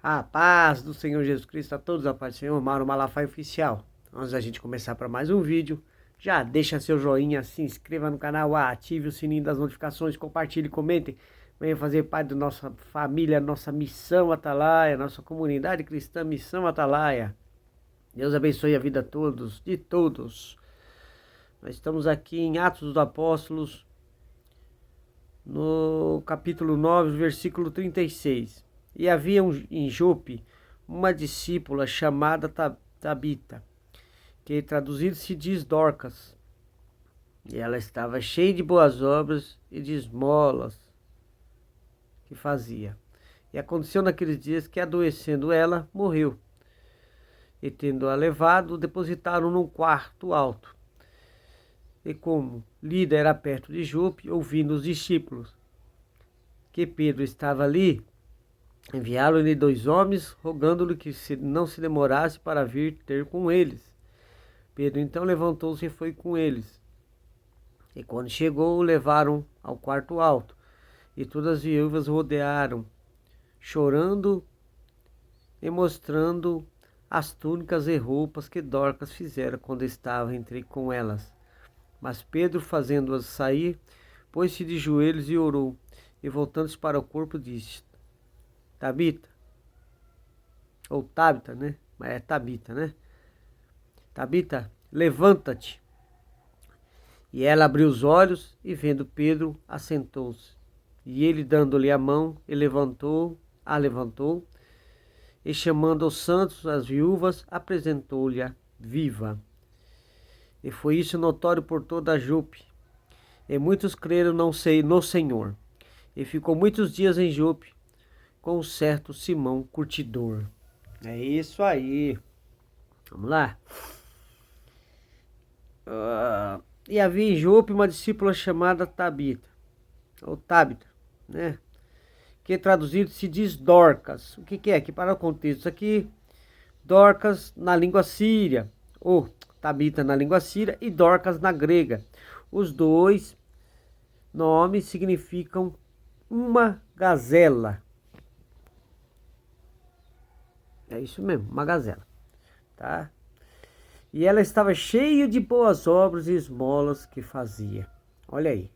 A paz do Senhor Jesus Cristo a todos, a paz do Senhor, Mauro Malafaia Oficial. Antes da gente começar para mais um vídeo, já deixa seu joinha, se inscreva no canal, ative o sininho das notificações, compartilhe, comente. Venha fazer parte da nossa família, nossa missão Atalaia, nossa comunidade cristã Missão Atalaia. Deus abençoe a vida de todos. Nós estamos aqui em Atos dos Apóstolos, no capítulo 9, versículo 36. E havia em Jope uma discípula chamada Tabita, que traduzido se diz Dorcas. E ela estava cheia de boas obras e de esmolas que fazia. E aconteceu naqueles dias que, adoecendo ela, morreu. E tendo-a levado, depositaram num quarto alto. E como Lida era perto de Jope, ouvindo os discípulos que Pedro estava ali, enviaram-lhe 2 homens, rogando-lhe que não se demorasse para vir ter com eles. Pedro então levantou-se e foi com eles. E quando chegou, o levaram ao quarto alto. E todas as viúvas rodearam, chorando e mostrando as túnicas e roupas que Dorcas fizera quando estava entre com elas. Mas Pedro, fazendo-as sair, pôs-se de joelhos e orou. E voltando-se para o corpo, disse: Tabita, ou Tabita, né? Mas é Tabita, né? Tabita, levanta-te. E ela abriu os olhos e, vendo Pedro, assentou-se. E ele, dando-lhe a mão, a levantou, e chamando os santos, as viúvas, apresentou-lhe-a viva. E foi isso notório por toda a Jope. E muitos creram no Senhor. E ficou muitos dias em Jope, com um certo Simão curtidor. É isso aí. Vamos lá. E havia em Jope uma discípula chamada Tabita, ou Tabita, né? Que traduzido se diz Dorcas. O que é? Que para o contexto, isso aqui, Dorcas na língua síria, ou Tabita na língua síria e Dorcas na grega. Os dois nomes significam uma gazela. É isso mesmo, uma gazela, tá? E ela estava cheia de boas obras e esmolas que fazia. Olha aí.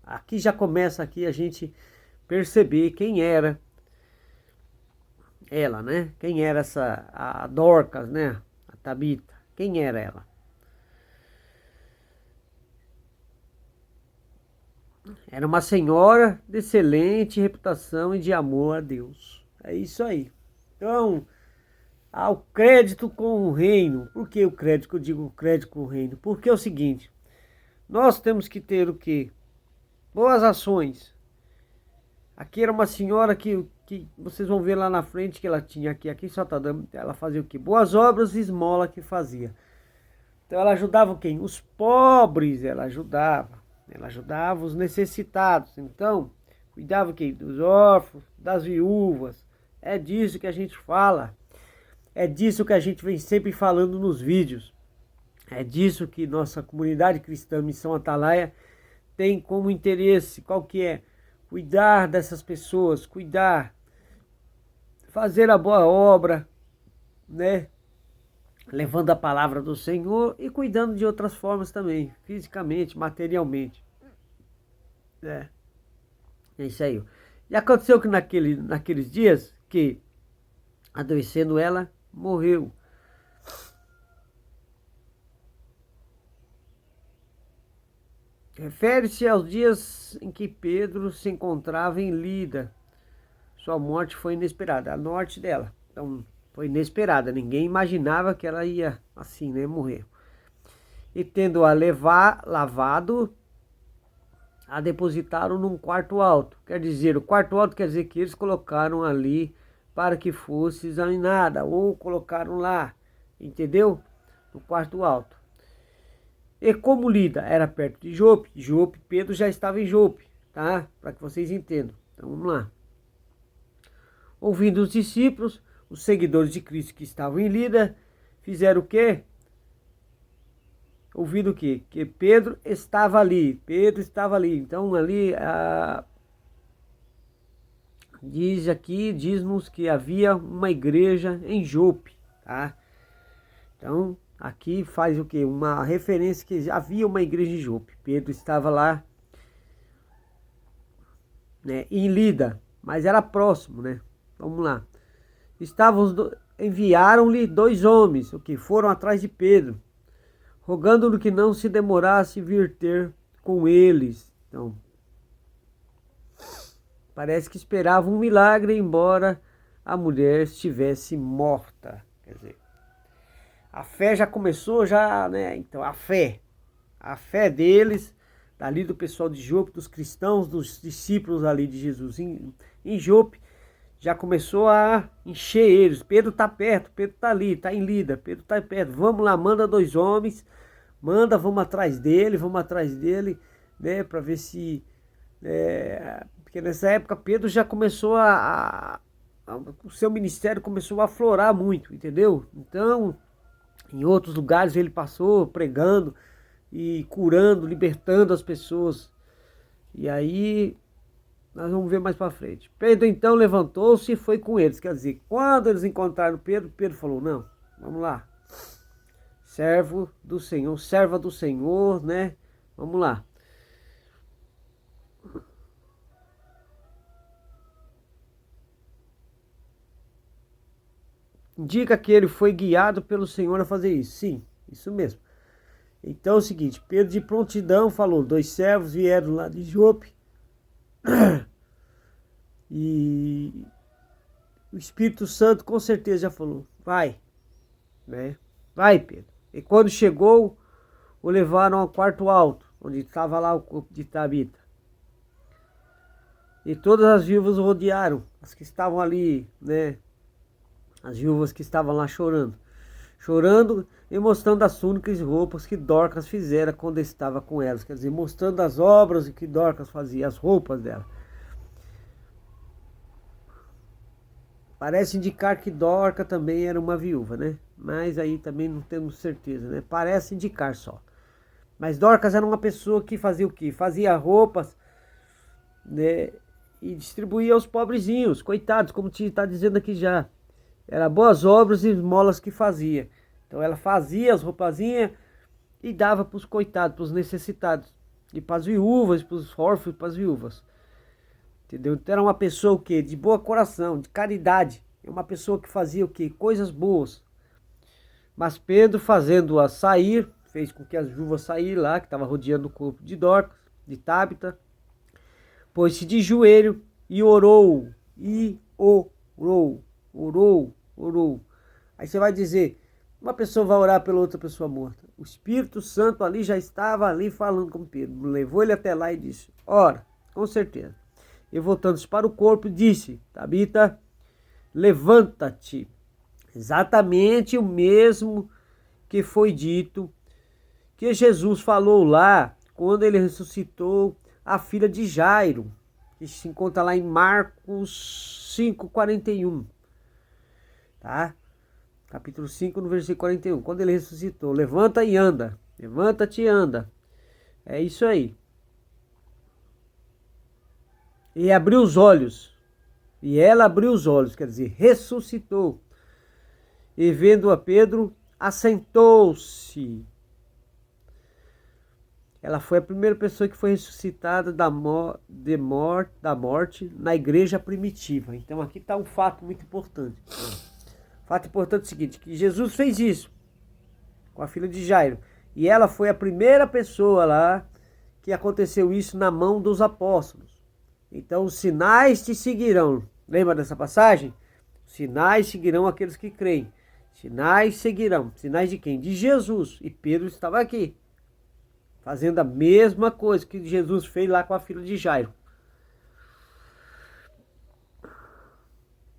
Aqui já começa aqui a gente perceber quem era ela, né? Quem era a Dorcas, né? A Tabita. Quem era ela? Era uma senhora de excelente reputação e de amor a Deus. É isso aí. Então, ao crédito com o reino. Por que o crédito? Que eu digo crédito com o reino? Porque é o seguinte, nós temos que ter o quê? Boas ações. Aqui era uma senhora que vocês vão ver lá na frente que ela tinha aqui só tá dando, ela fazia o quê? Boas obras e esmola que fazia. Então ela ajudava quem? Os pobres, ela ajudava os necessitados. Então, cuidava quem? Dos órfãos, das viúvas. É disso que a gente fala. É disso que a gente vem sempre falando nos vídeos. É disso que nossa comunidade cristã Missão Atalaia tem como interesse. Qual que é? Cuidar dessas pessoas, fazer a boa obra, né? Levando a palavra do Senhor e cuidando de outras formas também, fisicamente, materialmente. É isso aí. E aconteceu que naqueles dias que, adoecendo ela, morreu. Refere-se aos dias em que Pedro se encontrava em Lida. Sua morte foi inesperada, a morte dela. Então, foi inesperada, ninguém imaginava que ela ia assim, né, morrer. E tendo-a lavado, a depositaram num quarto alto. Quer dizer, o quarto alto quer dizer que eles colocaram ali para que fosse examinada, ou colocaram lá, entendeu? No quarto alto. E como Lida era perto de Jope, Pedro já estava em Jope, tá? Para que vocês entendam. Então vamos lá. Ouvindo os discípulos, os seguidores de Cristo que estavam em Lida, fizeram o quê? Ouvindo o quê? Que Pedro estava ali. Então ali diz-nos que havia uma igreja em Jope, tá? Então, aqui faz o quê? Uma referência que havia uma igreja em Jope. Pedro estava lá, né, em Lida, mas era próximo, né? Vamos lá. Enviaram-lhe 2 homens, o que foram atrás de Pedro, rogando-lhe que não se demorasse vir ter com eles. Então, parece que esperavam um milagre, embora a mulher estivesse morta. Quer dizer, a fé já começou, né? Então, a fé deles, dali do pessoal de Jope, dos cristãos, dos discípulos ali de Jesus em Jope, já começou a encher eles. Pedro está perto, Pedro está ali, está em Lida, Pedro está perto. Vamos lá, manda 2 homens, vamos atrás dele, né, para ver se... porque nessa época Pedro já começou o seu ministério começou a aflorar muito, entendeu? Então, em outros lugares ele passou pregando e curando, libertando as pessoas. E aí nós vamos ver mais para frente. Pedro então levantou-se e foi com eles. Quer dizer, quando eles encontraram Pedro, Pedro falou: não, vamos lá, servo do Senhor, serva do Senhor, né? Vamos lá. Indica que ele foi guiado pelo Senhor a fazer isso. Sim, isso mesmo. Então é o seguinte, Pedro de prontidão falou, 2 servos vieram lá de Jope e o Espírito Santo com certeza já falou, vai, né? Vai, Pedro. E quando chegou, o levaram ao quarto alto, onde estava lá o corpo de Tabita. E todas as viúvas o rodearam, as que estavam ali, né? As viúvas que estavam lá chorando e mostrando as túnicas e roupas que Dorcas fizera quando estava com elas. Quer dizer, mostrando as obras que Dorcas fazia, as roupas dela. Parece indicar que Dorcas também era uma viúva, né? Mas aí também não temos certeza, né? Parece indicar só. Mas Dorcas era uma pessoa que fazia o quê? Fazia roupas, né? E distribuía aos pobrezinhos, coitados, como está dizendo aqui já. Era boas obras e esmolas que fazia. Então ela fazia as roupazinhas e dava para os coitados, para os necessitados. E para as viúvas, para os órfãos, para as viúvas. Entendeu? Então era uma pessoa o quê? De boa coração, de caridade. É uma pessoa que fazia o quê? Coisas boas. Mas Pedro, fazendo-a sair, fez com que as viúvas saíram lá, que estava rodeando o corpo de Dorcas, de Tabita, pôs-se de joelho e orou. Orou. Aí você vai dizer, uma pessoa vai orar pela outra pessoa morta. O Espírito Santo ali já estava ali falando com Pedro. Levou ele até lá e disse, ora, com certeza. E voltando-se para o corpo, disse, Tabita, levanta-te. Exatamente o mesmo que foi dito, que Jesus falou lá, quando ele ressuscitou a filha de Jairo, que se encontra lá em Marcos 5:41. Tá? Capítulo 5, no versículo 41. Quando ele ressuscitou, levanta e anda. Levanta-te e anda. É isso aí. E abriu os olhos. E ela abriu os olhos, quer dizer, ressuscitou. E vendo a Pedro, assentou-se. Ela foi a primeira pessoa que foi ressuscitada da morte na igreja primitiva. Então aqui está um fato muito importante. Fato importante é o seguinte, que Jesus fez isso com a filha de Jairo. E ela foi a primeira pessoa lá que aconteceu isso na mão dos apóstolos. Então os sinais te seguirão. Lembra dessa passagem? Os sinais seguirão aqueles que creem. Sinais seguirão. Sinais de quem? De Jesus. E Pedro estava aqui, fazendo a mesma coisa que Jesus fez lá com a filha de Jairo.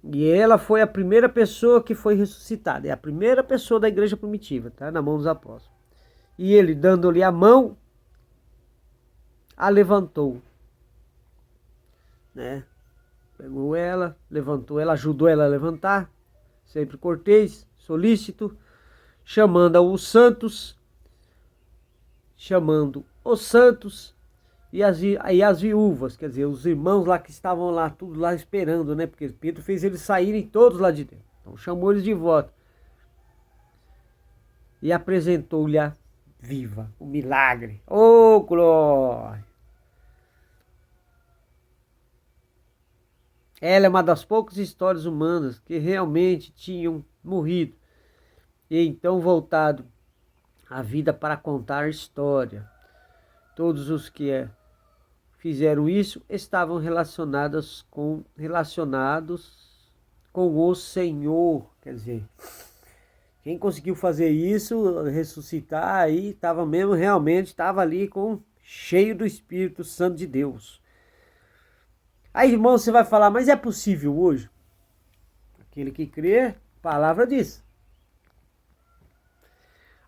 E ela foi a primeira pessoa que foi ressuscitada. É a primeira pessoa da igreja primitiva, tá? Na mão dos apóstolos. E ele, dando-lhe a mão, a levantou. Né? Pegou ela, levantou ela, ajudou ela a levantar. Sempre cortês, solícito. Chamando os santos. e as viúvas, quer dizer, os irmãos lá que estavam lá, tudo lá esperando, né? Porque Pedro fez eles saírem todos lá de dentro. Então chamou eles de volta. E apresentou-lhe a viva, o milagre. Oh, glória! Ela é uma das poucas histórias humanas que realmente tinham morrido e então voltado à vida para contar a história. Todos os que fizeram isso estavam relacionados com o Senhor. Quer dizer, quem conseguiu fazer isso, ressuscitar, aí estava mesmo, realmente estava ali cheio do Espírito Santo de Deus. Aí, irmão, você vai falar, mas é possível hoje? Aquele que crê, a palavra diz.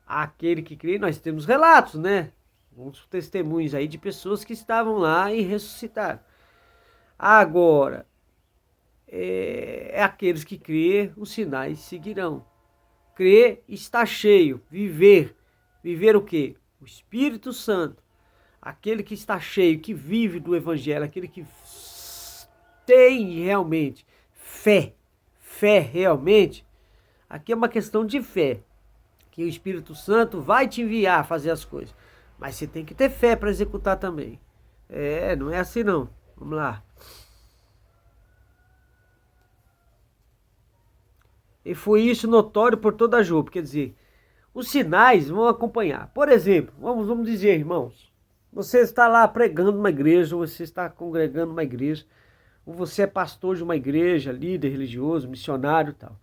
Aquele que crê, nós temos relatos, né? Uns testemunhos aí de pessoas que estavam lá e ressuscitaram. Agora, aqueles que crê, os sinais seguirão. Crer está cheio, viver o quê? O Espírito Santo. Aquele que está cheio, que vive do Evangelho, aquele que tem realmente fé realmente, aqui é uma questão de fé, que o Espírito Santo vai te enviar a fazer as coisas, mas você tem que ter fé para executar também. Não é assim não. Vamos lá. E foi isso notório por toda a Jope, quer dizer, os sinais vão acompanhar. Por exemplo, vamos dizer, irmãos, você está lá pregando uma igreja, ou você está congregando uma igreja, ou você é pastor de uma igreja, líder religioso, missionário e tal,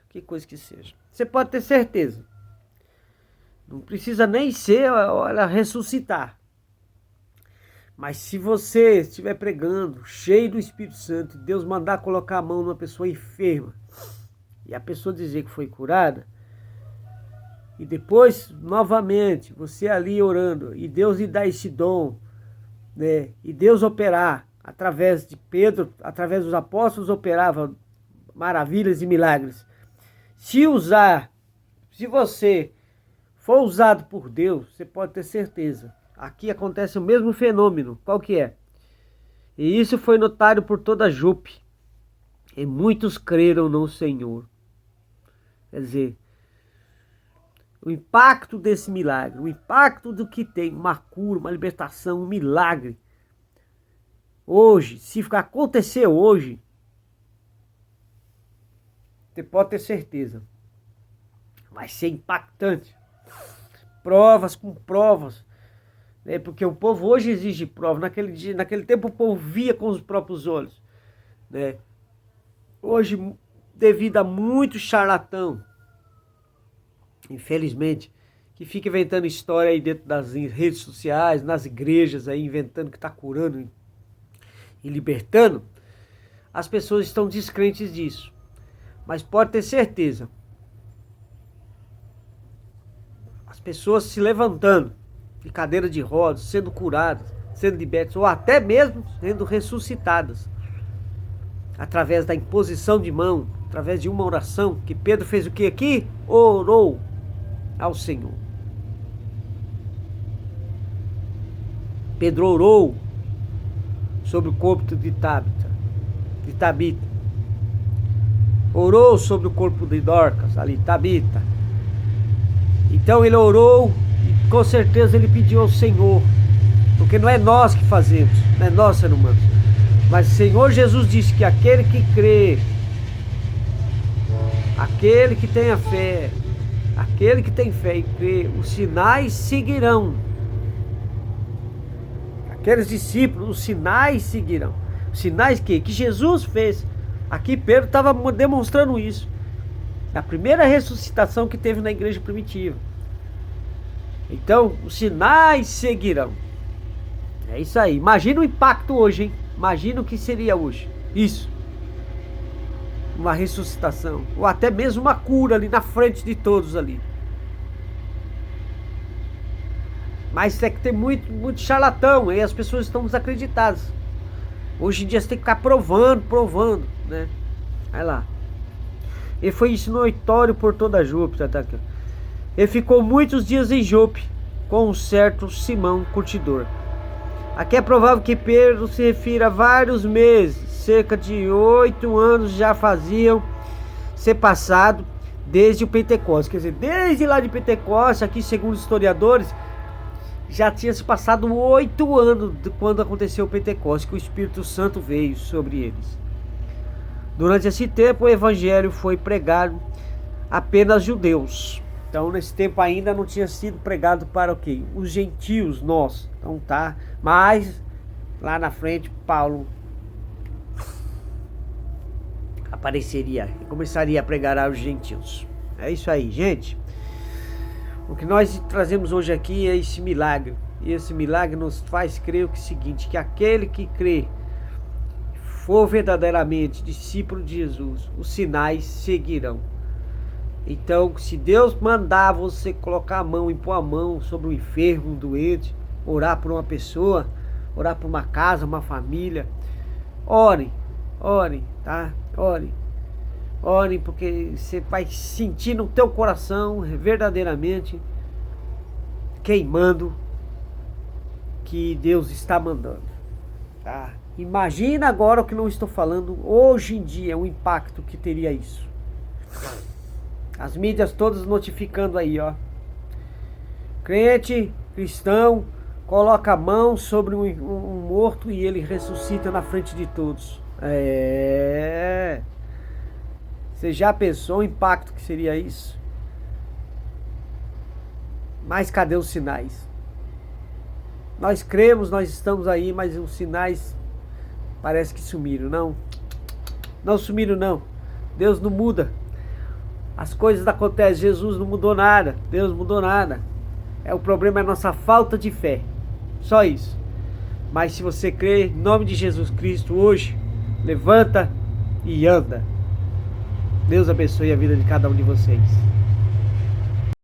que coisa que seja. Você pode ter certeza. Não precisa nem ser, olha, ressuscitar. Mas se você estiver pregando, cheio do Espírito Santo, Deus mandar colocar a mão numa pessoa enferma, e a pessoa dizer que foi curada, e depois, novamente, você ali orando, e Deus lhe dá esse dom, né? E Deus operar, através de Pedro, através dos apóstolos, operava maravilhas e milagres. Se você for usado por Deus, você pode ter certeza. Aqui acontece o mesmo fenômeno. Qual que é? E isso foi notado por toda Jope. E muitos creram no Senhor. Quer dizer, o impacto desse milagre, o impacto do que tem uma cura, uma libertação, um milagre. Hoje, se acontecer hoje, você pode ter certeza, vai ser impactante. Provas com provas, né? Porque o povo hoje exige prova. Naquele tempo o povo via com os próprios olhos, né? Hoje, devido a muito charlatão, infelizmente, que fica inventando história aí dentro das redes sociais, nas igrejas aí, inventando que está curando e libertando, as pessoas estão descrentes disso. Mas pode ter certeza, as pessoas se levantando de cadeira de rodas, sendo curadas, sendo libertas, ou até mesmo sendo ressuscitadas, através da imposição de mão, através de uma oração, que Pedro fez o que aqui? Orou ao Senhor. Pedro orou sobre o corpo de Tabita. Orou sobre o corpo de Dorcas, ali, Tabita. Então ele orou e com certeza ele pediu ao Senhor, porque não é nós que fazemos, não é nós, seres humanos, mas o Senhor Jesus disse que aquele que crê, aquele que tem a fé, aquele que tem fé e crê, os sinais seguirão. Aqueles discípulos, os sinais seguirão. Os sinais que Jesus fez. Aqui Pedro estava demonstrando isso. A primeira ressuscitação que teve na igreja primitiva. Então, os sinais seguirão. É isso aí. Imagina o impacto hoje, hein? Imagina o que seria hoje. Isso. Uma ressuscitação. Ou até mesmo uma cura ali na frente de todos ali. Mas é que tem muito charlatão, e as pessoas estão desacreditadas. Hoje em dia você tem que ficar provando, né? Vai lá. E foi isso notório por toda Jope, tá aqui. Ele ficou muitos dias em Jope com um certo Simão curtidor. Aqui é provável que Pedro se refira a vários meses, cerca de 8 anos já faziam ser passado desde o Pentecostes. Quer dizer, desde lá de Pentecostes, aqui segundo os historiadores, já tinha se passado 8 anos de quando aconteceu o Pentecostes, que o Espírito Santo veio sobre eles. Durante esse tempo, o evangelho foi pregado apenas aos judeus. Então, nesse tempo ainda não tinha sido pregado para o quê? Os gentios, nós. Então tá, mas lá na frente Paulo apareceria e começaria a pregar aos gentios. É isso aí, gente. O que nós trazemos hoje aqui é esse milagre. E esse milagre nos faz crer o seguinte, que aquele que crê for verdadeiramente discípulo de Jesus, os sinais seguirão. Então, se Deus mandar você colocar a mão, impor a mão sobre um enfermo, um doente, orar por uma pessoa, orar por uma casa, uma família, ore, tá? Ore, porque você vai sentir no teu coração verdadeiramente queimando que Deus está mandando, tá? Imagina agora o que não estou falando hoje em dia, o impacto que teria isso. As mídias todas notificando aí, ó. Crente, cristão, coloca a mão sobre um morto e ele ressuscita na frente de todos. Você já pensou o impacto que seria isso? Mas cadê os sinais? Nós cremos, nós estamos aí, mas os sinais parece que sumiram, não? Não sumiram, não. Deus não muda. As coisas acontecem, Jesus não mudou nada, Deus não mudou nada. O problema é a nossa falta de fé. Só isso. Mas se você crê, em nome de Jesus Cristo, hoje, levanta e anda. Deus abençoe a vida de cada um de vocês.